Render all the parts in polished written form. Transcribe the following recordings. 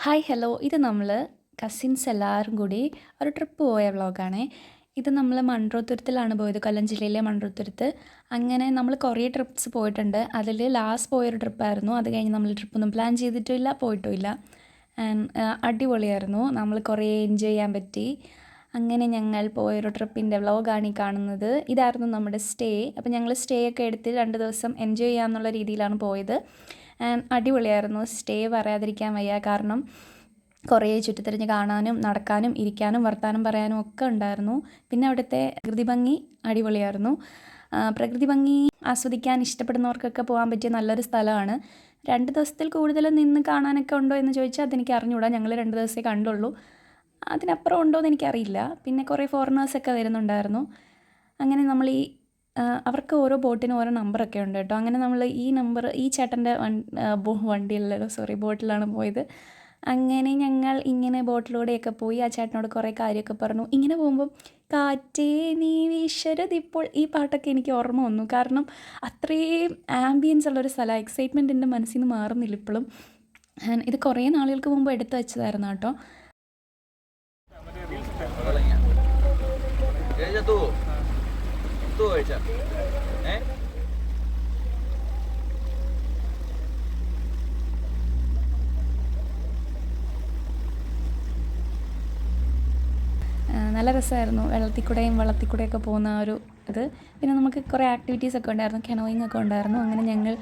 Hi hello ഇത് നമ്മൾ cousins എല്ലാവരും കൂടി ഒരു ട്രിപ്പ് പോയ വ്ളോഗാണേ. ഇത് നമ്മൾ മൺട്രോത്തുരുത്തിലാണ് പോയത്, കൊല്ലം ജില്ലയിലെ മൺട്രോത്തുരുത്ത്. അങ്ങനെ നമ്മൾ കുറേ ട്രിപ്സ് പോയിട്ടുണ്ട്. അതിൽ ലാസ്റ്റ് പോയൊരു ട്രിപ്പായിരുന്നു. അത് കഴിഞ്ഞ് നമ്മൾ ട്രിപ്പൊന്നും പ്ലാൻ ചെയ്തിട്ടുമില്ല, പോയിട്ടുമില്ല. അടിപൊളിയായിരുന്നു, നമ്മൾ കുറേ എൻജോയ് ചെയ്യാൻ പറ്റി. അങ്ങനെ ഞങ്ങൾ പോയൊരു ട്രിപ്പിൻ്റെ വ്ളോഗാണ് ഈ കാണുന്നത്. ഇതായിരുന്നു നമ്മുടെ സ്റ്റേ. അപ്പോൾ ഞങ്ങൾ സ്റ്റേ ഒക്കെ എടുത്ത് 2 ദിവസം എൻജോയ് ചെയ്യാമെന്നുള്ള രീതിയിലാണ് പോയത്. അടിപൊളിയായിരുന്നു. സ്റ്റേ പറയാതിരിക്കാൻ വയ്യ, കാരണം കുറേ ചുറ്റിത്തിരിഞ്ഞ് കാണാനും നടക്കാനും ഇരിക്കാനും വർത്താനം പറയാനും ഒക്കെ ഉണ്ടായിരുന്നു. പിന്നെ അവിടുത്തെ പ്രകൃതി ഭംഗി അടിപൊളിയായിരുന്നു. പ്രകൃതി ഭംഗി ആസ്വദിക്കാൻ ഇഷ്ടപ്പെടുന്നവർക്കൊക്കെ പോകാൻ പറ്റിയ നല്ലൊരു സ്ഥലമാണ്. 2 ദിവസത്തിൽ കൂടുതൽ നിന്ന് കാണാനൊക്കെ ഉണ്ടോ എന്ന് ചോദിച്ചാൽ അതെനിക്ക് അറിഞ്ഞുകൂടാ. ഞങ്ങൾ 2 ദിവസമേ കണ്ടുള്ളൂ, അതിനപ്പുറം ഉണ്ടോ എന്ന് എനിക്കറിയില്ല. പിന്നെ കുറേ ഫോറിനേഴ്സൊക്കെ വരുന്നുണ്ടായിരുന്നു. അങ്ങനെ നമ്മൾ അവർക്ക് ഓരോ ബോട്ടിനും ഓരോ നമ്പറൊക്കെ ഉണ്ട് കേട്ടോ. അങ്ങനെ നമ്മൾ ഈ ചേട്ടൻ്റെ വണ്ടിയിലല്ലോ, ബോട്ടിലാണ് പോയത്. അങ്ങനെ ഞങ്ങൾ ഇങ്ങനെ ബോട്ടിലൂടെയൊക്കെ പോയി ആ ചേട്ടനോട് കുറേ കാര്യമൊക്കെ പറഞ്ഞു. ഇങ്ങനെ പോകുമ്പം കാറ്റേ നീ വീശരുതിപ്പോൾ, ഈ പാട്ടൊക്കെ എനിക്ക് ഓർമ്മ വന്നു. കാരണം അത്രയും ആംബിയൻസ് ഉള്ളൊരു സ്ഥലമാണ്. എക്സൈറ്റ്മെൻറ്റ് എൻ്റെ മനസ്സിൽ നിന്ന് മാറുന്നില്ല ഇപ്പോഴും. ഇത് കുറേ നാളുകൾക്ക് മുമ്പ് എടുത്തു വെച്ചതായിരുന്നു കേട്ടോ. നല്ല രസമായിരുന്നു, വെള്ളത്തിൽ കൂടെയൊക്കെ പോകുന്ന ആ ഒരു ഇത്. പിന്നെ നമുക്ക് കുറേ ആക്ടിവിറ്റീസൊക്കെ ഉണ്ടായിരുന്നു, കെനോയിങ് ഒക്കെ ഉണ്ടായിരുന്നു. അങ്ങനെ ഞങ്ങൾ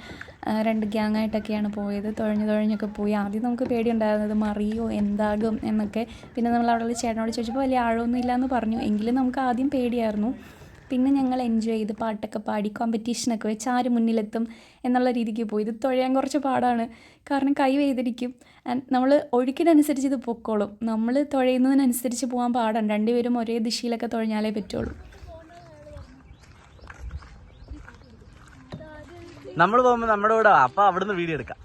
2 ഗ്യാങ്ങായിട്ടൊക്കെയാണ് പോയത്. തുഴഞ്ഞൊക്കെ പോയി. ആദ്യം നമുക്ക് പേടിയുണ്ടായിരുന്നത് മറിയോ എന്താകും എന്നൊക്കെ. പിന്നെ നമ്മൾ അവിടെയുള്ള ചേട്ടനോട് ചോദിച്ചപ്പോൾ വലിയ ആഴമൊന്നും ഇല്ലയെന്ന് പറഞ്ഞു. എങ്കിലും നമുക്ക് ആദ്യം പേടിയായിരുന്നു. പിന്നെ ഞങ്ങൾ എൻജോയ് ചെയ്ത് പാട്ടൊക്കെ പാടി കോമ്പറ്റീഷനൊക്കെ വെച്ച് ആര് മുന്നിലെത്തും എന്നുള്ള രീതിക്ക് പോയി. ഇത് തുഴയാൻ കുറച്ച് പാടാണ്, കാരണം കൈ വേദനിക്കും. നമ്മൾ ഒഴുക്കിനനുസരിച്ച് ഇത് പൊക്കോളും. നമ്മൾ തുഴയുന്നതിനനുസരിച്ച് പോകാൻ പാടാണ്. 2 പേരും ഒരേ ദിശയിലൊക്കെ തുഴഞ്ഞാലേ പറ്റുള്ളൂ. നമ്മൾ പോകുമ്പോൾ നമ്മുടെ കൂടെ അപ്പം അവിടുന്ന് വീഡിയോ എടുക്കാം.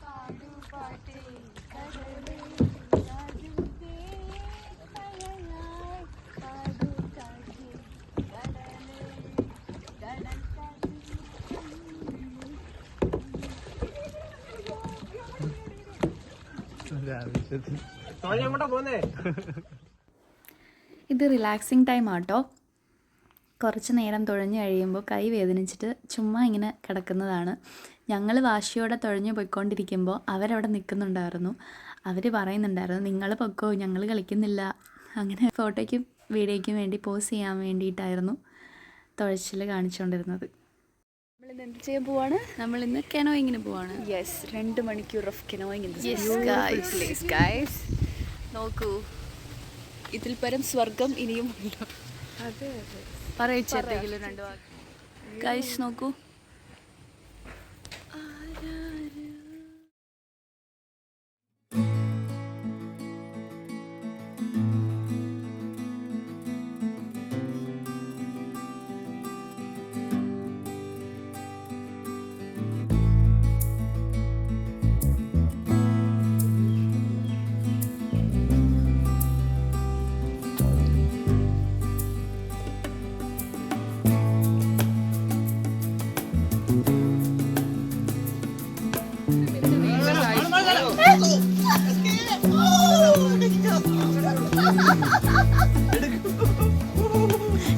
ഇത് റിലാക്സിങ് ടൈം ആട്ടോ. കുറച്ച് നേരം തുഴഞ്ഞു കഴിയുമ്പോൾ കൈ വേദനിച്ചിട്ട് ചുമ്മാ ഇങ്ങനെ കിടക്കുന്നതാണ്. ഞങ്ങൾ വാശിയോടെ തുഴഞ്ഞു പോയിക്കൊണ്ടിരിക്കുമ്പോൾ അവരവിടെ നിൽക്കുന്നുണ്ടായിരുന്നു. അവർ പറയുന്നുണ്ടായിരുന്നു, നിങ്ങൾ പൊക്കോ, ഞങ്ങൾ കളിക്കുന്നില്ല. അങ്ങനെ ഫോട്ടോയ്ക്കും വീഡിയോയ്ക്കും വേണ്ടി പോസ് ചെയ്യാൻ വേണ്ടിയിട്ടായിരുന്നു തുഴച്ചിൽ കാണിച്ചുകൊണ്ടിരുന്നത്. നമ്മളിന്ന് എന്ത് ചെയ്യാൻ പോവാണ്? നമ്മളിന്ന് കെനോയിങ്ങിന് പോവാണ്. 2 മണിക്കൂർ ഓഫ് കെനോയിങ്. നോക്കൂ, ഇതിൽ പരം സ്വർഗം ഇനിയും ഉണ്ടോ? അതെ പറയിച്ചെന്തെങ്കിലും 2 വാക്ക് ഗൈസ് നോക്കൂ.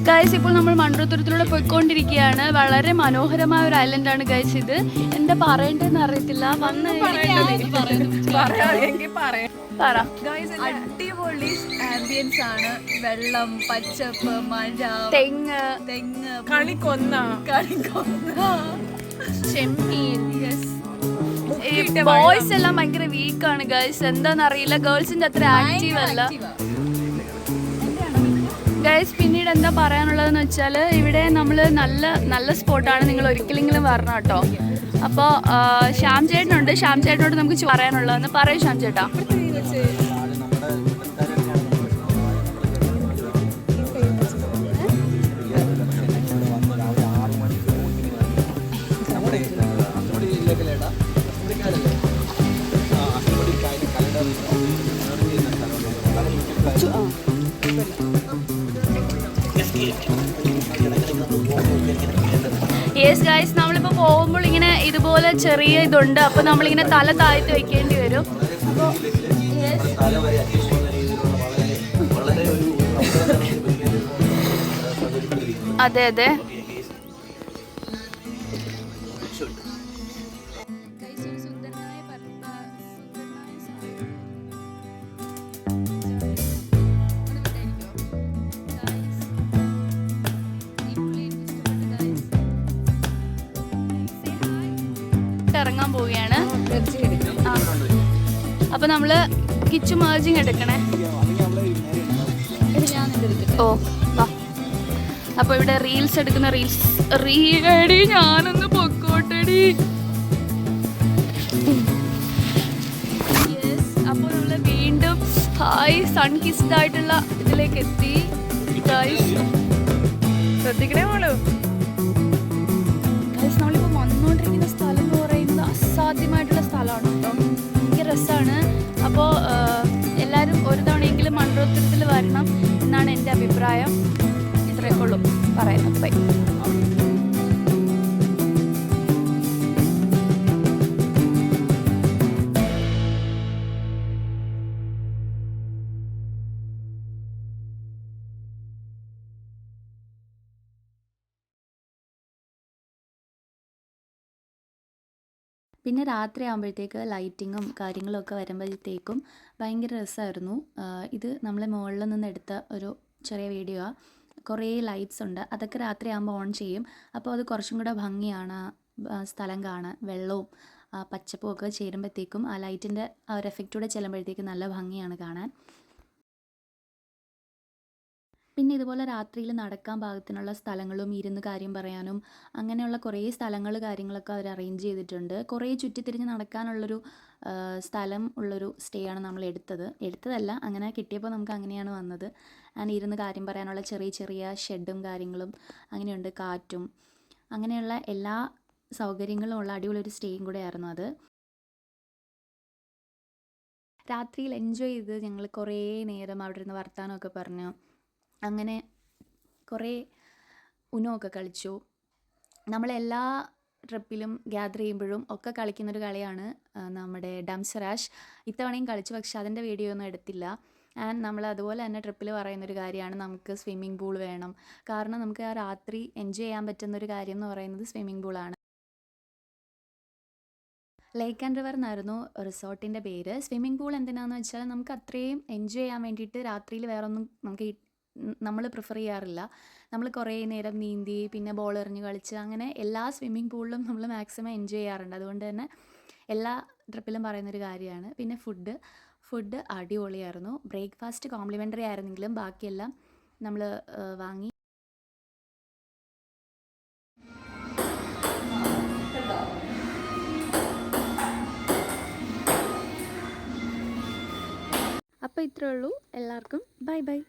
ഗൈസ്, ഇപ്പോൾ നമ്മൾ മൺട്രോത്തുരുത്തിലൂടെ പോയിക്കൊണ്ടിരിക്കുകയാണ്. വളരെ മനോഹരമായ ഒരു ഐലൻഡാണ് ഗൈസ് ഇത്. എന്താ പറയേണ്ടതെന്ന് അറിയത്തില്ല. അടിപൊളി ആംബിയൻസ് ആണ്. വെള്ളം, പച്ചപ്പ്, മഴ, തെങ്ങ്, കളിക്കൊന്ന, ചെമ്മീൻ. ബോയ്സ് എല്ലാം ഭയങ്കര വീക്കാണ് ഗൈസ്, എന്താണെന്നറിയില്ല. ഗേൾസിന്റെ അത്ര ആക്റ്റീവ് അല്ല ഗൈസ്. പിന്നീട് എന്താ പറയാനുള്ളതെന്ന് വെച്ചാൽ, ഇവിടെ നമ്മൾ നല്ല സ്പോട്ടാണ്. നിങ്ങൾ ഒരിക്കലെങ്കിലും വരണം കേട്ടോ. അപ്പോൾ ശ്യാം ചേട്ടനുണ്ട്, ശ്യാം ചേട്ടനോട് നമുക്ക് പറയാനുള്ളതെന്ന് പറയൂ ശ്യാം ചേട്ടാ. യെസ് ഗൈസ്, നമ്മളിപ്പോൾ പോകുമ്പോൾ ഇങ്ങനെ ഇതുപോലെ ചെറിയ ഇതുണ്ട്. അപ്പോൾ നമ്മളിങ്ങനെ തല താഴ്ത്തി വയ്ക്കേണ്ടി വരും. അപ്പോൾ യെസ് സ്ഥലം വരെ അന്വേഷിക്കുന്ന രീതിയിലുള്ള വളരെ വളരെ ഒരു അതെ അതെ ഇറങ്ങാൻ പോവുകയാണ്. അപ്പൊ നമ്മള് കിച്ചു മേർജിങ് എടുക്കണേ. ഓ വാ. അപ്പൊ ഇവിടെ റീൽസ് എടുക്കുന്ന റീഡി ഞാനൊന്ന് പൊക്കോട്ടടി. അപ്പൊ നമ്മള് വീണ്ടും സൺ കിസ്ഡ് ആയിട്ടുള്ള ഇതിലേക്ക് എത്തി. ശ്രദ്ധിക്കണേ മോളൂ. നമ്മളിപ്പോ വന്നുകൊണ്ടിരിക്കുന്ന സ്ഥലം എന്ന് പറയുന്നത് അസാധ്യമായിട്ടുള്ള സ്ഥലമാണ് കേട്ടോ. ഭയങ്കര രസമാണ്. അപ്പോൾ എല്ലാവരും ഒരു തവണയെങ്കിലും മൺറോത്തുരുത്തിൽ വരണം എന്നാണ് എൻ്റെ അഭിപ്രായം. ഇത്രയൊക്കെ ഉള്ളൂ പറയുന്നത്. ബൈ. പിന്നെ രാത്രി ആകുമ്പോഴത്തേക്ക് ലൈറ്റിങ്ങും കാര്യങ്ങളൊക്കെ വരുമ്പോഴത്തേക്കും ഭയങ്കര രസമായിരുന്നു. ഇത് നമ്മൾ മുകളിൽ നിന്ന് എടുത്ത ഒരു ചെറിയ വീഡിയോ ആണ്. കുറേ ലൈറ്റ്സ് ഉണ്ട്. അതൊക്കെ രാത്രി ആകുമ്പോൾ ഓൺ ചെയ്യും. അപ്പോൾ അത് കുറച്ചും കൂടെ ഭംഗിയാണ്. സ്ഥലം കാണാൻ വെള്ളവും പച്ചപ്പും ഒക്കെ ചേരുമ്പോഴത്തേക്കും ആ ലൈറ്റിൻ്റെ ആ ഒരു എഫക്റ്റൂടെ ചെല്ലുമ്പോഴത്തേക്കും നല്ല ഭംഗിയാണ് കാണാൻ. പിന്നെ ഇതുപോലെ രാത്രിയിൽ നടക്കാൻ പാകത്തിനുള്ള സ്ഥലങ്ങളും ഇരുന്ന് കാര്യം പറയാനും അങ്ങനെയുള്ള കുറേ സ്ഥലങ്ങൾ കാര്യങ്ങളൊക്കെ അവർ അറേഞ്ച് ചെയ്തിട്ടുണ്ട്. കുറേ ചുറ്റിത്തിരിഞ്ഞ് നടക്കാനുള്ളൊരു സ്ഥലം ഉള്ളൊരു സ്റ്റേ ആണ് നമ്മൾ എടുത്തതല്ല, അങ്ങനെ കിട്ടിയപ്പോൾ നമുക്ക് അങ്ങനെയാണ് വന്നത്. ആൻഡ് ഇരുന്ന് കാര്യം പറയാനുള്ള ചെറിയ ചെറിയ ഷെഡും കാര്യങ്ങളും അങ്ങനെയുണ്ട്. കാറ്റും അങ്ങനെയുള്ള എല്ലാ സൗകര്യങ്ങളും ഉള്ള അടിപൊളിയൊരു സ്റ്റേയും കൂടെ ആയിരുന്നു അത്. രാത്രിയിൽ എൻജോയ് ചെയ്ത് ഞങ്ങൾ കുറേ നേരം അവിടെ ഇരുന്ന് വർത്താനമൊക്കെ പറഞ്ഞു. അങ്ങനെ കുറേ ഉനോ ഒക്കെ കളിച്ചു. നമ്മളെല്ലാ ട്രിപ്പിലും ഗ്യാദർ ചെയ്യുമ്പോഴും ഒക്കെ കളിക്കുന്നൊരു കളിയാണ് നമ്മുടെ ഡംസറാഷ്. ഇത്തവണയും കളിച്ചു, പക്ഷെ അതിൻ്റെ വീഡിയോ ഒന്നും എടുത്തില്ല. ആൻഡ് നമ്മൾ അതുപോലെ തന്നെ ട്രിപ്പിൽ പറയുന്നൊരു കാര്യമാണ് നമുക്ക് സ്വിമ്മിംഗ് പൂൾ വേണം. കാരണം നമുക്ക് ആ രാത്രി എൻജോയ് ചെയ്യാൻ പറ്റുന്നൊരു കാര്യം എന്ന് പറയുന്നത് സ്വിമ്മിംഗ് പൂളാണ്. ലേക്ക് ആൻഡ് റിവർ എന്നായിരുന്നു റിസോർട്ടിൻ്റെ പേര്. സ്വിമ്മിംഗ് പൂൾ എന്തിനാണെന്ന് വെച്ചാൽ നമുക്ക് അത്രയും എൻജോയ് ചെയ്യാൻ വേണ്ടിയിട്ട് രാത്രിയിൽ വേറൊന്നും നമ്മൾ പ്രിഫർ ചെയ്യാറില്ല. നമ്മൾ കുറേ നേരം നീന്തി പിന്നെ ബോൾ എറിഞ്ഞ് കളിച്ച് അങ്ങനെ എല്ലാ സ്വിമ്മിംഗ് പൂളിലും നമ്മൾ മാക്സിമം എൻജോയ് ചെയ്യാറുണ്ട്. അതുകൊണ്ട് തന്നെ എല്ലാ ട്രിപ്പിലും പറയുന്നൊരു കാര്യമാണ്. പിന്നെ ഫുഡ് അടിപൊളിയായിരുന്നു. ബ്രേക്ക്ഫാസ്റ്റ് കോംപ്ലിമെൻ്ററി ആയിരുന്നെങ്കിലും ബാക്കിയെല്ലാം നമ്മൾ വാങ്ങി. അപ്പോൾ ഇത്രയേ ഉള്ളൂ. എല്ലാവർക്കും ബൈ ബൈ.